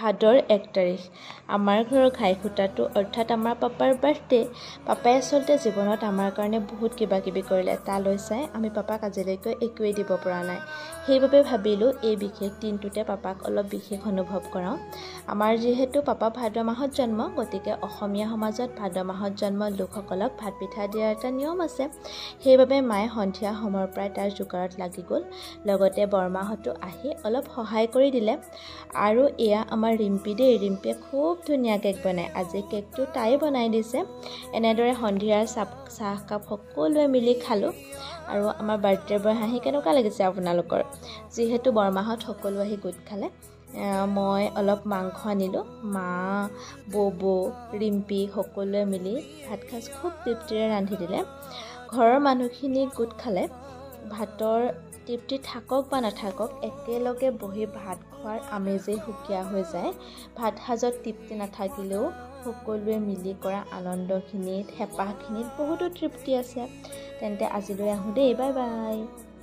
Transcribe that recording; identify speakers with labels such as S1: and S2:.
S1: ভাদৰ 1 তাৰিখ আমাৰ ঘৰৰ ঘাইখুটাটো অৰ্থাৎ আমাৰ পাপাৰ বাৰ্থডে। পাপাই আচলতে জীৱনত আমাৰ কাৰণে বহুত কিবা কিবি কৰিলে, তালৈ চাই আমি পাপাক আজিলৈকে একোৱেই দিব পৰা নাই। সেইবাবে ভাবিলোঁ এই বিশেষ দিনটোতে পাপাক অলপ বিশেষ অনুভৱ কৰাওঁ। আমাৰ যিহেতু পাপা ভাদ মাহত জন্ম, গতিকে অসমীয়া সমাজত ভাদ মাহত জন্ম লোকসকলক ভাত পিঠা দিয়াৰ এটা নিয়ম আছে। সেইবাবে মায়ে সন্ধিয়া সময়ৰ পৰাই তাৰ যোগাৰত লাগি গ'ল। লগতে বৰমাহঁতো আহি অলপ সহায় কৰি দিলে। আৰু এয়া আমাৰ ৰিম্পী দেই, ৰিম্পীয়ে খুব ধুনীয়া কেক বনায়। আজি কেকটো তাই বনাই দিছে। এনেদৰে সন্ধিয়াৰ চাহকাপ সকলোৱে মিলি খালোঁ। আৰু আমাৰ বাৰ্থডে বয় হাঁহি কেনেকুৱা লাগিছে আপোনালোকৰ? যিহেতু বৰমাহঁত সকলো আহি গোট খালে, মই অলপ মাংস আনিলোঁ। মা, ববৌ, ৰিম্পী সকলোৱে মিলি ভাতসাজ খুব তৃপ্তিৰে ৰান্ধি দিলে। ঘৰৰ মানুহখিনি গোট খালে ভাতৰ তৃপ্তি থাকক বা নাথাকক, একেলগে বহি ভাত খোৱাৰ আমেজেই সুকীয়া হৈ যায়। ভাত সাজত তৃপ্তি নাথাকিলেও সকলোৱে মিলি কৰা আনন্দখিনিত, হেঁপাহখিনিত বহুতো তৃপ্তি আছে। তেন্তে আজিলৈ আহোঁ দেই, বাই বাই।